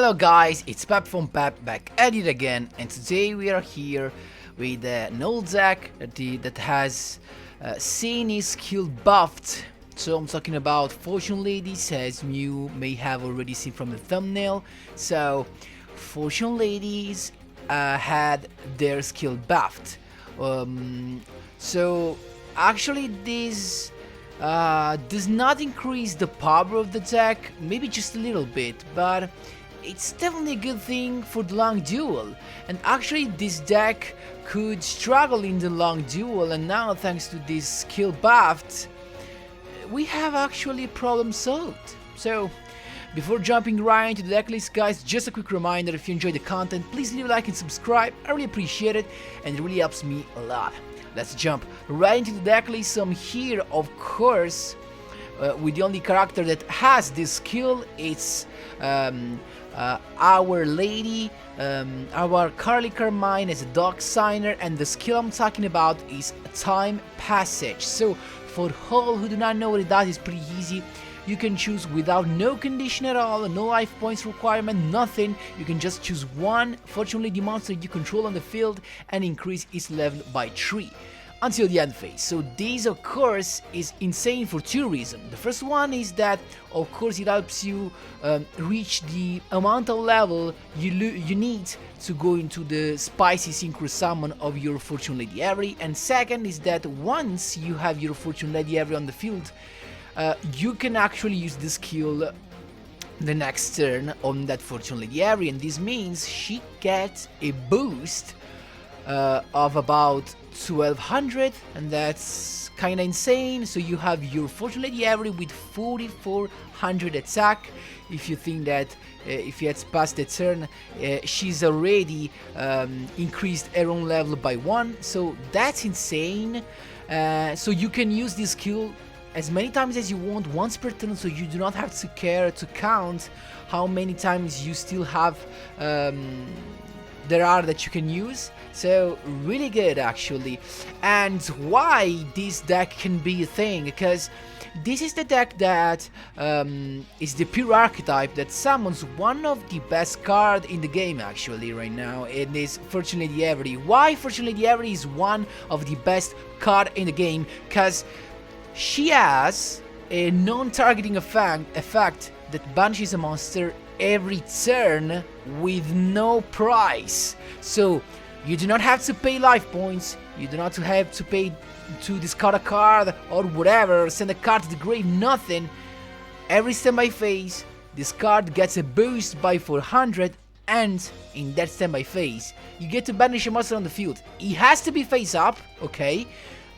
Hello guys, it's Pep from Pep back at it again, and today we are here with an old deck that has seen his skill buffed. So I'm talking about Fortune Ladies, as you may have already seen from the thumbnail. So Fortune Ladies had their skill buffed. So actually this does not increase the power of the deck, maybe just a little bit, but it's definitely a good thing for the long duel. And actually this deck could struggle in the long duel, and now thanks to this skill buffed, we have actually a problem solved. So before jumping right into the deck list, guys, just a quick reminder: if you enjoy the content, please leave a like and subscribe. I really appreciate it, and it really helps me a lot. Let's jump right into the deck list. So I'm here, of course, with the only character that has this skill. It's Our Lady, our Carly Carmine as a dog signer, and the skill I'm talking about is Time Passage. So for all who do not know what it does, it's pretty easy. You can choose without no condition at all, no life points requirement, nothing. You can just choose one Fortune Lady monster you control on the field and increase its level by 3 until the end phase. So this, of course, is insane for two reasons. The first one is that, of course, it helps you reach the amount of level you need to go into the spicy synchro summon of your Fortune Lady Avery. And second is that once you have your Fortune Lady Avery on the field, you can actually use the skill the next turn on that Fortune Lady Avery, and this means she gets a boost of about 1200, and that's kinda insane. So you have your Fortune Lady Avery with 4400 attack. If you think that if you had passed the turn, she's already increased her own level by 1, so that's insane. So you can use this skill as many times as you want, once per turn, so you do not have to care to count how many times you still have there are that you can use. So really good, actually. And why this deck can be a thing? Because this is the deck that is the pure archetype that summons one of the best cards in the game actually right now. It is Fortune Lady Avery. Why Fortune Lady Avery is one of the best card in the game? Because she has a non-targeting effect that banishes a monster every turn with no price. So you do not have to pay life points, you do not have to pay to discard a card or whatever, send a card to the grave, nothing. Every standby phase, this card gets a boost by 400, and in that standby phase, you get to banish a monster on the field. It has to be face up, okay?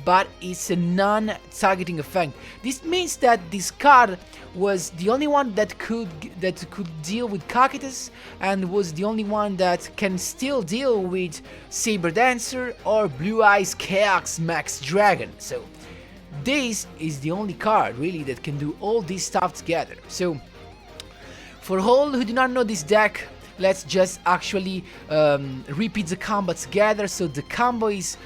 But it's a non-targeting effect. This means that this card was the only one that could deal with Cocytus, and was the only one that can still deal with Saber Dancer or Blue Eyes Chaos Max Dragon. So this is the only card really that can do all this stuff together. So for all who do not know this deck, let's just actually repeat the combo together. So the combo is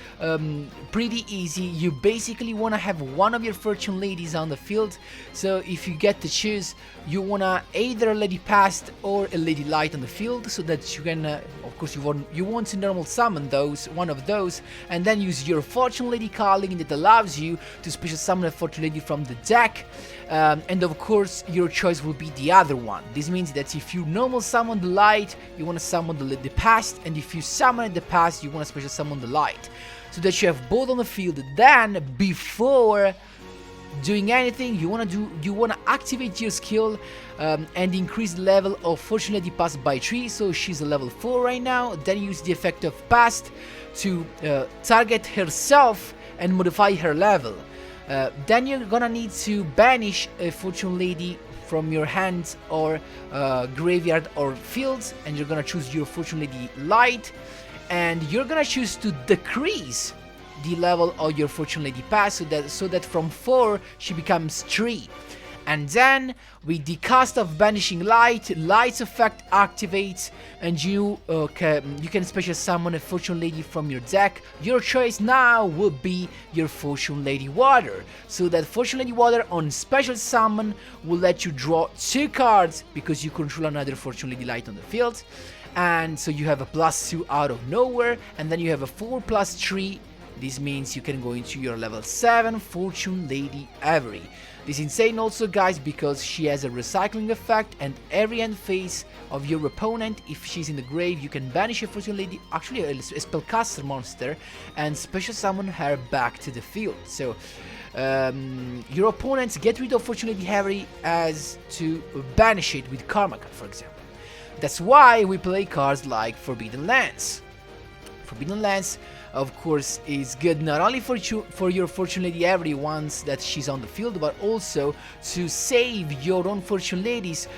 pretty easy. You basically want to have one of your Fortune Ladies on the field. So if you get to choose, you want to either a Lady Past or a Lady Light on the field, so that you can, of course, you want to normal summon one of those, and then use your Fortune Lady calling that allows you to special summon a Fortune Lady from the deck. And of course, your choice will be the other one. This means that if you normal summon the Light, you want to summon the Past, and if you summon the Past, you want to special summon the Light, so that you have both on the field. Then, before doing anything, you want to activate your skill and increase the level of Fortune Lady Past by 3. So she's a level 4 right now. Then use the effect of Past to target herself and modify her level. Then you're gonna need to banish a Fortune Lady from your hands or graveyard or fields, and you're gonna choose your Fortune Lady Light, and you're gonna choose to decrease the level of your Fortune Lady Pass, so that from 4 she becomes 3. And then, with the cast of Banishing Light, Light's effect activates, and you can special summon a Fortune Lady from your deck. Your choice now will be your Fortune Lady Water. So that Fortune Lady Water on special summon will let you draw 2 cards because you control another Fortune Lady Light on the field. And so you have a +2 out of nowhere, and then you have a 4+3. This means you can go into your level 7 Fortune Lady Avery. This is insane also, guys, because she has a recycling effect, and every end phase of your opponent, if she's in the grave, you can banish a Fortune Lady, actually a spellcaster monster, and special summon her back to the field. So your opponents get rid of Fortune Lady Avery as to banish it with Karma card, for example. That's why we play cards like Forbidden Lands. Forbidden Lands, of course, is good not only for your Fortune Lady Avery once that she's on the field, but also to save your own Fortune Ladies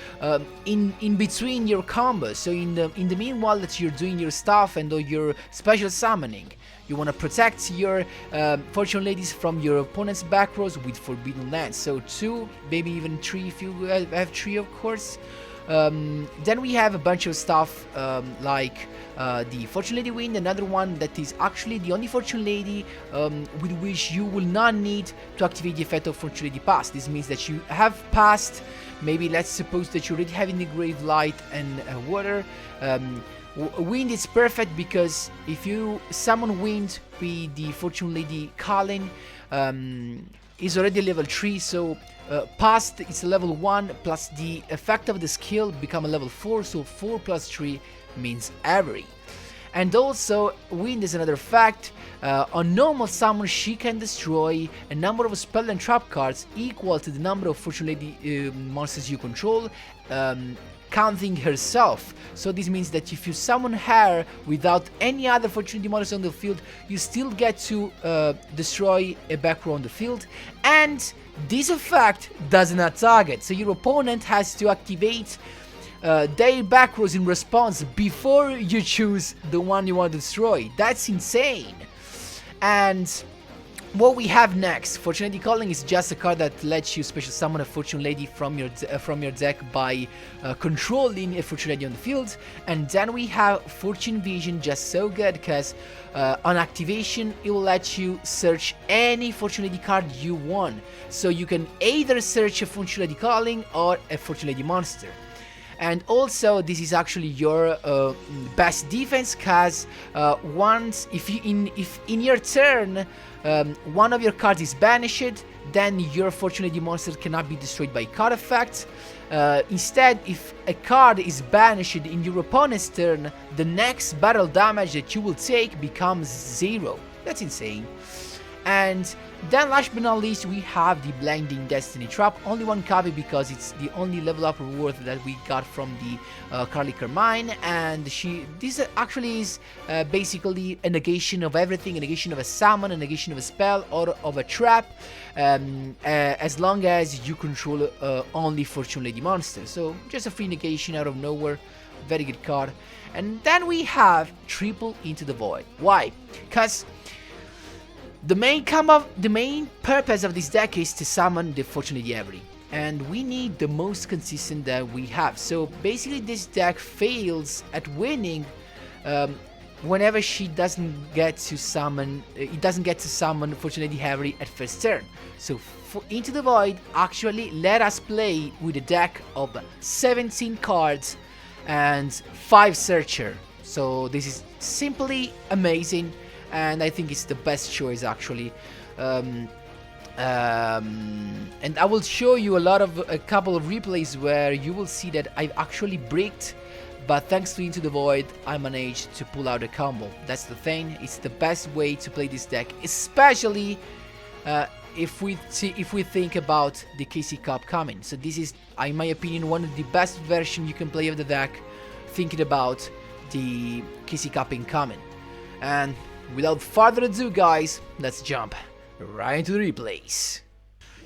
in between your combos. So in the meanwhile that you're doing your stuff and your special summoning, you want to protect your Fortune Ladies from your opponent's back rows with Forbidden Lands. So 2, maybe even 3 if you have 3, of course. Then we have a bunch of stuff like the Fortune Lady Wind, another one that is actually the only Fortune Lady with which you will not need to activate the effect of Fortune Lady Pass. This means that you have passed, maybe let's suppose that you already have in the grave Light and Water. Wind is perfect because if you summon Wind with the Fortune Lady Colin, is already level 3, so past is level 1 plus the effect of the skill become a level 4, so 4+3 means Avery. And also, Wind is another fact. On normal summon, she can destroy a number of spell and trap cards equal to the number of Fortune Lady monsters you control, counting herself. So this means that if you summon her without any other Fortune Lady monsters on the field, you still get to destroy a back row on the field, and this effect does not target, so your opponent has to activate their back rows in response before you choose the one you want to destroy. That's insane. And what we have next, Fortune Lady Calling, is just a card that lets you special summon a Fortune Lady from your deck by controlling a Fortune Lady on the field. And then we have Fortune Vision, just so good because on activation it will let you search any Fortune Lady card you want. So you can either search a Fortune Lady Calling or a Fortune Lady monster. And also, this is actually your best defense, cause once if in your turn one of your cards is banished, then your Fortune Lady monster cannot be destroyed by card effects. Instead, if a card is banished in your opponent's turn, the next battle damage that you will take becomes 0. That's insane. And then last but not least, we have the Blinding Destiny Trap. Only one copy because it's the only level up reward that we got from the Carly Carmine, and this actually is basically a negation of everything, a negation of a summon, a negation of a spell, or of a trap, as long as you control only Fortune Lady monsters. So just a free negation out of nowhere, very good card. And then we have Triple Into the Void. Why? Because the main purpose of this deck is to summon the Fortune Lady Avery, and we need the most consistent that we have. So basically this deck fails at winning whenever she doesn't get to summon Fortune Lady Avery at first turn. So for Into the Void actually let us play with a deck of 17 cards and 5 Searcher. So this is simply amazing, and I think it's the best choice actually. And I will show you a couple of replays where you will see that I've actually bricked, but thanks to Into the Void I managed to pull out a combo. That's the thing, it's the best way to play this deck, especially if we think about the KC Cup coming. So this is, in my opinion, one of the best versions you can play of the deck, thinking about the KC Cup incoming. And without further ado, guys, let's jump right into the replays.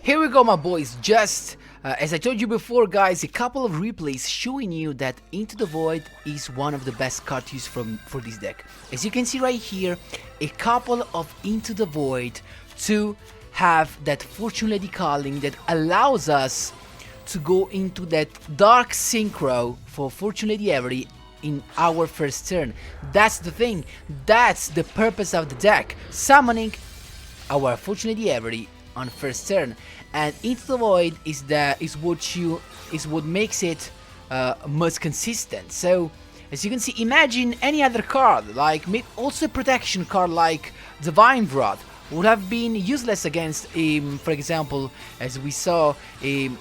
Here we go, my boys. Just as I told you before, guys, a couple of replays showing you that Into the Void is one of the best cards to use for this deck. As you can see right here, a couple of Into the Void to have that Fortune Lady Calling that allows us to go into that dark synchro for Fortune Lady Avery in our first turn. That's the thing, that's the purpose of the deck, summoning our Fortune Lady Avery on first turn, and Into the Void is what makes it most consistent. So as you can see, imagine any other card, like also a protection card like Divine Wrath would have been useless against, for example, as we saw in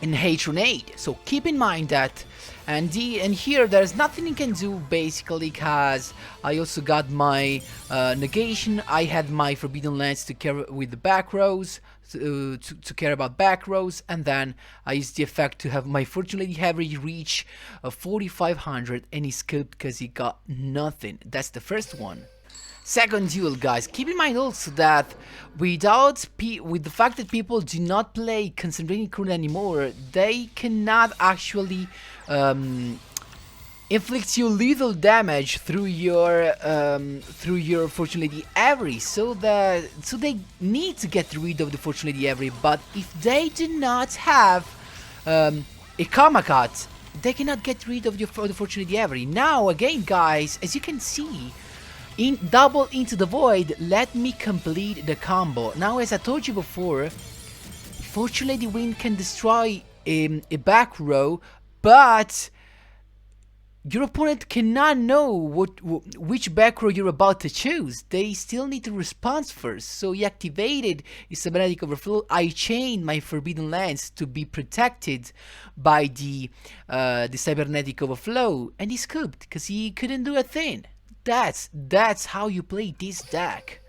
Hatronade. So keep in mind that, and here there's nothing you can do basically, because I also got my negation. I had my Forbidden Lance to care with the back rows, to care about back rows, and then I used the effect to have my Fortune Lady Avery reach 4500 and he scooped because he got nothing. That's the first one. Second duel, guys, keep in mind also that with the fact that people do not play Concentrating Current anymore, they cannot actually inflict you lethal damage through your Fortune Lady Avery, so they need to get rid of the Fortune Lady Avery. But if they do not have a Karma Cut, they cannot get rid of the Fortune Lady Avery. Now again, guys, as you can see, in double Into the Void, let me complete the combo. Now, as I told you before, Fortune Lady Wind can destroy a back row, but your opponent cannot know which back row you're about to choose. They still need to respond first. So he activated his Cybernetic Overflow. I chained my Forbidden Lance to be protected by the Cybernetic Overflow, and he scooped because he couldn't do a thing. That's how you play this deck.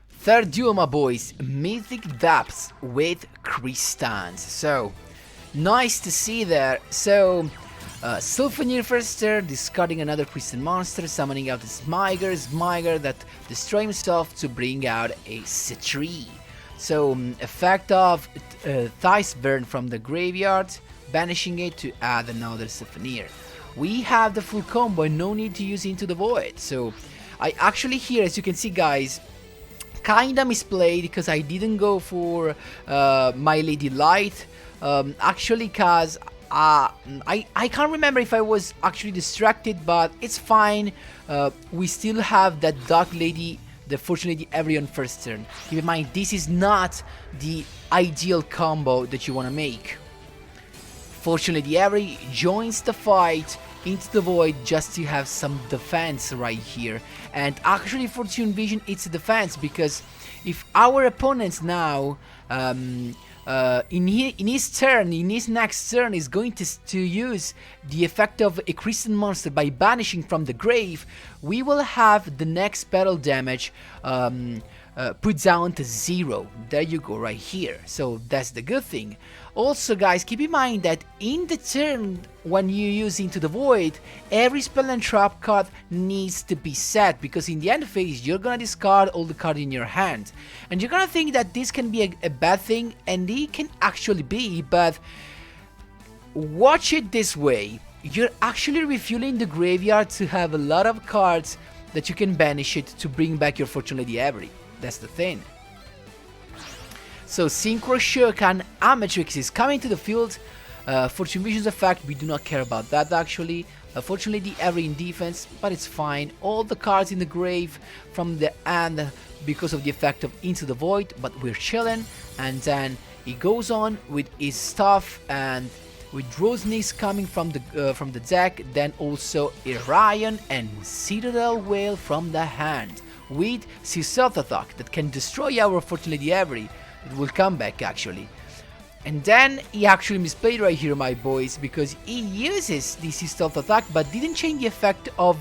Third duel, my boys, Mythic Depths with Crystans. So nice to see there. So Sylphoneer first turn, discarding another Crystan monster, summoning out the Smyger that destroy himself to bring out a Citri. So effect of Thice Burn from the graveyard, banishing it to add another Sylphoneer. We have the full combo and no need to use Into the Void. So I actually here, as you can see, guys, kinda misplayed because I didn't go for My Lady Light. Actually, cause I can't remember if I was actually distracted, but it's fine. We still have that Dark Lady, the Fortune Lady Avery on first turn. Keep in mind, this is not the ideal combo that you want to make. Fortune Lady Avery joins the fight Into the Void just to have some defense right here. And actually Fortune Vision, it's a defense, because if our opponents now in his next turn is going to use the effect of a Crystal monster by banishing from the grave, we will have the next battle damage put down to 0. There you go, right here. So that's the good thing. Also, guys, keep in mind that in the turn when you use Into the Void, every spell and trap card needs to be set, because in the end phase you're gonna discard all the cards in your hand, and you're gonna think that this can be a bad thing, and it can actually be, but watch it this way. You're actually refueling the graveyard to have a lot of cards that you can banish it to bring back your Fortune Lady Avery. That's the thing. So Synchro Shuriken Amatrix is coming to the field. Fortune Vision's effect, we do not care about that actually. Fortune Lady Avery in defense, but it's fine. All the cards in the grave from the end because of the effect of Into the Void, but we're chilling. And then he goes on with his stuff, and with Rosnis coming from the deck, then also Orion and Citadel Whale from the hand, with his Stealth Attack that can destroy our Fortune Lady Avery. It will come back actually. And then he actually misplayed right here, my boys, because he uses this Stealth Attack but didn't change the effect of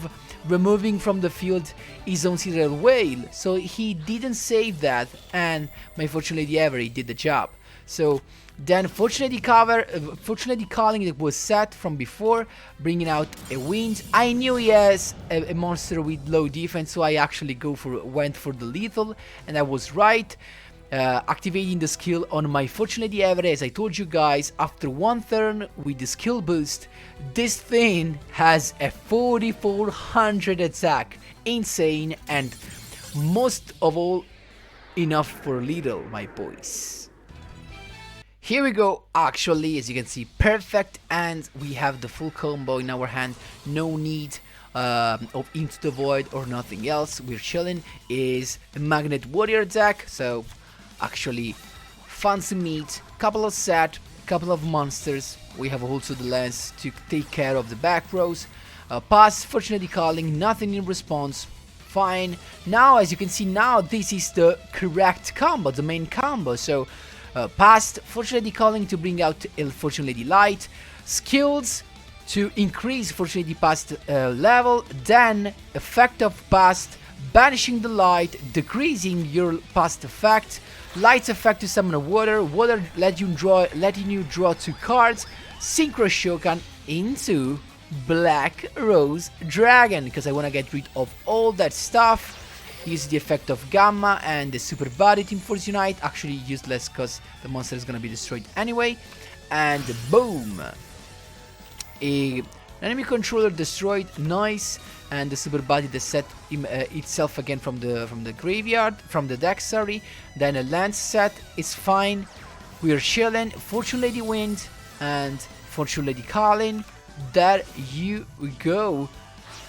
removing from the field his own Citadel Whale, so he didn't save that, and my Fortune Lady Avery did the job. So then Fortune Lady Calling that was set from before, bringing out a Wind. I knew he has a monster with low defense, so I actually went for the lethal, and I was right. Activating the skill on my Fortune Lady Avery, as I told you guys, after one turn with the skill boost, this thing has a 4400 attack. Insane, and most of all, enough for little, my boys. Here we go, actually, as you can see, perfect, and we have the full combo in our hand. No need of Into the Void or nothing else. We're chilling. Is a Magnet Warrior deck, so actually fancy meat, couple of set, couple of monsters. We have also the lens to take care of the back rows. Pass, Fortunately Calling, nothing in response. Fine. Now, as you can see, now this is the correct combo, the main combo. So past, Fortunately Calling to bring out Fortune Lady Light, skills to increase Fortune Lady Past level, then effect of past, banishing the light, decreasing your past effect, light's effect to summon a water, water letting you draw 2 cards, Synchro Shokan into Black Rose Dragon, because I want to get rid of all that stuff. Use the effect of Gamma and the Super Body Team Force Unite, actually useless because the monster is gonna be destroyed anyway. And boom! An enemy controller destroyed, nice. And the Super Body that set itself again from the graveyard, from the deck, sorry. Then a land set, it's fine. We're chilling. Fortune Lady Wind and Fortune Lady Calling. There you go.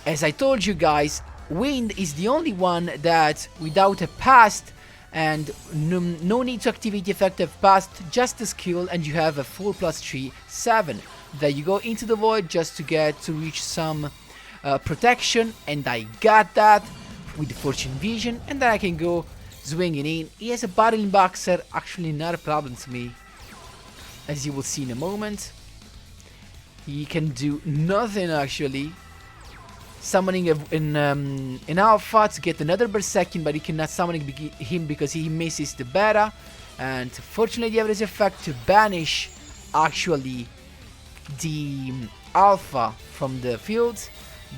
As I told you guys, Wind is the only one that without a past and no need to activate the effective past, just a skill, and you have a 4+3, 7. There you go, Into the Void just to reach some protection, and I got that with the Fortune Vision, and then I can go swinging in. He has a Battling Boxer, actually not a problem to me, as you will see in a moment. He can do nothing actually. Summoning in Alpha to get another Berserking, but he cannot summon him because he misses the beta. And fortunately, there is effect to banish actually the Alpha from the field.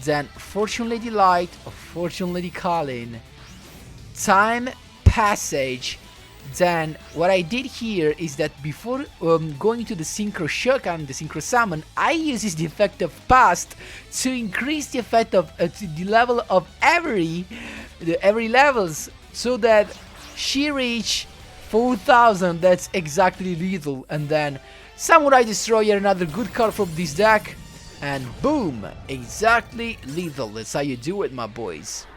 Then Fortune Lady Light or Fortune Lady Calling. Time passage. Then what I did here is that before going to the Synchro Shokan, the Synchro Summon, I uses the effect of past to increase the effect of to the level of every levels, so that she reach 4000. That's exactly lethal. And then Samurai Destroyer, another good card from this deck, and boom, exactly lethal. That's how you do it, my boys.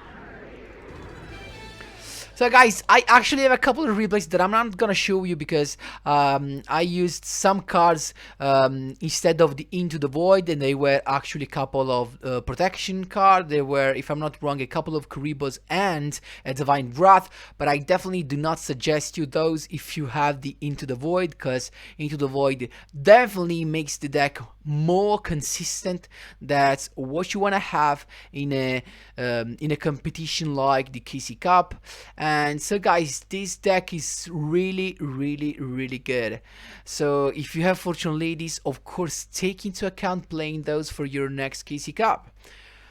So guys, I actually have a couple of replays that I'm not gonna show you because I used some cards instead of the Into the Void, and they were actually a couple of protection cards. They were, if I'm not wrong, a couple of Karibos and a Divine Wrath, but I definitely do not suggest you those if you have the Into the Void, because Into the Void definitely makes the deck more consistent. That's what you want to have in a competition like the KC Cup. And so guys, this deck is really good. So if you have Fortune Ladies, of course take into account playing those for your next KC Cup.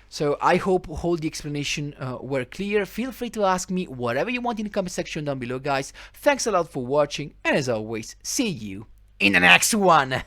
So I hope all the explanation were clear. Feel free to ask me whatever you want in the comment section down below, guys. Thanks a lot for watching, and as always, see you in the next one.